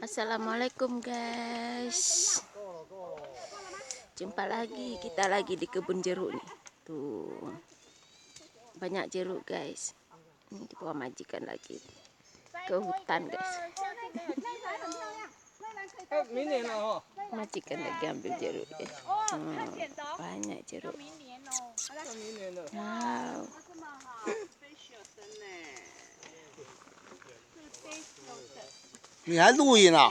Assalamualaikum guys. Jumpa lagi, kita lagi di kebun jeruk nih. Tuh. Banyak jeruk guys. Ini dibawa majikan lagi ke hutan guys. Majikan lagi ambil jeruk guys. Banyak jeruk. Wow. 你还录音啊？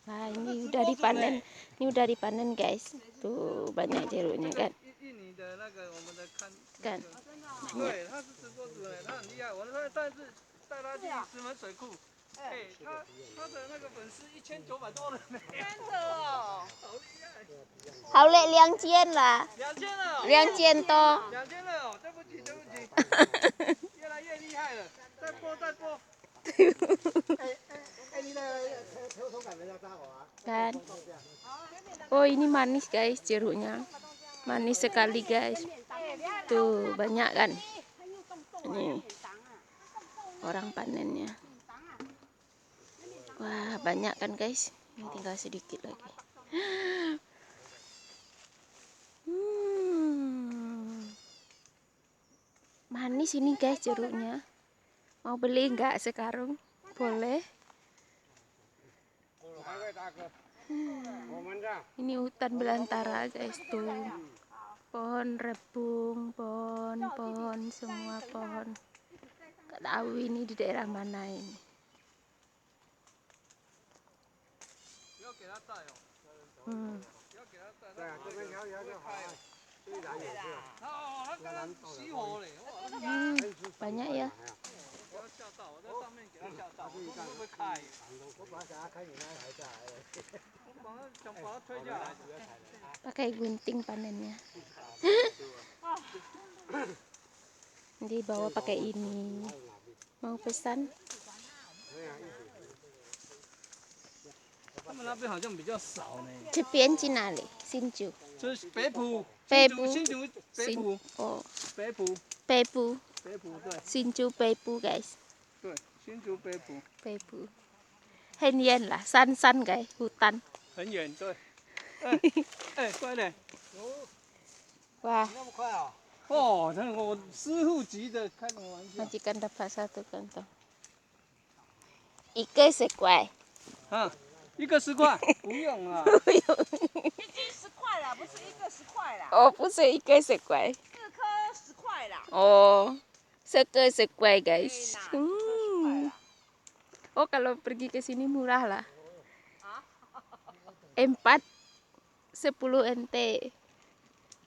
Nah, ini udah dipanen. Ini udah dipanen guys. Tuh banyak jeruknya kan. Kan. Banyak. 他的那个粉丝1900多人呢，真的哦，好厉害！好嘞，2000了。2000了，2000多。2000了哦，对不起，越来越厉害了，再播。Kan. Oh ini manis guys jeruknya, manis sekali guys. Tuh banyak kan. Ini orang panennya. Wah banyak kan guys. Ini tinggal sedikit lagi. Manis ini guys jeruknya. Mau beli nggak sekarang? Boleh. Ini hutan belantara guys tuh. Pohon rebung, pohon semua pohon. Nggak tahu ini di daerah mana ini. Banyak ya. Pakai gunting panennya. Dibawa pakai ini. Mau pesan? 他们那边好像比较少呢。这边去哪里？新竹。这是北埔。新竹北埔。哦。北埔。北埔。北埔对。新竹北埔 guys。对，新竹北埔。北埔。很远啦，山guys， hutan。很远对。乖嘞。哇。那么快啊？哦，那我师傅级的，开什么玩笑？ Majikan dapat 1 kantong. 1个10块。啊。1个10块，不用啦。不用。1斤10块啦，不是1个10块啦。哦，不是1个10块。4颗10块啦。Oh, 1个10块guys. Oh, kalau pergi ke sini murah lah. 4 10 NT.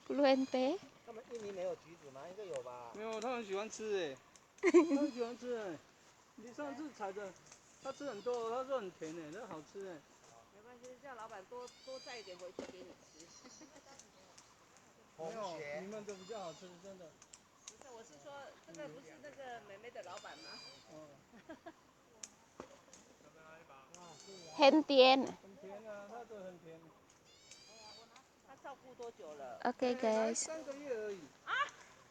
10 NT. 他们印尼没有橘子吗？应该有吧？没有，他很喜欢吃哎，他很喜欢吃哎。你上次采的，他吃很多，他说很甜哎，那好吃哎。没关系，叫老板多带一点回去给你吃。没有，你们的比较好吃，真的。不是，我是说这个不是那个美美的老板吗？很甜。很甜啊，他的很甜。他照顾多久了？ Oke guys. 3个月而已。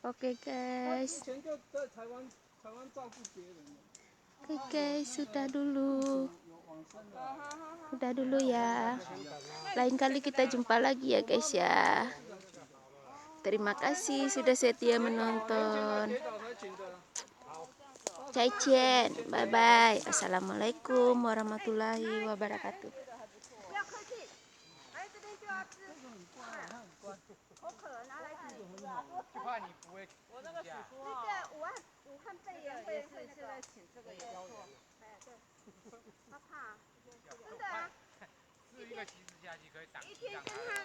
Oke 他 guys. 之前就在台湾照顾别人。 Oke guys, sudah dulu. 有往生了。 Udah dulu ya. Lain kali kita jumpa lagi ya guys ya. Terima kasih sudah setia menonton. Cai-cien. Bye bye. Assalamualaikum warahmatullahi wabarakatuh. 不要客气，来这边就要吃。口渴拿来自己吃啊。就怕你不会。我那个叔叔啊，这武汉肺炎会那个请这个也不错。哎对，他怕，真的啊。是一个旗子下去可以挡一天跟他。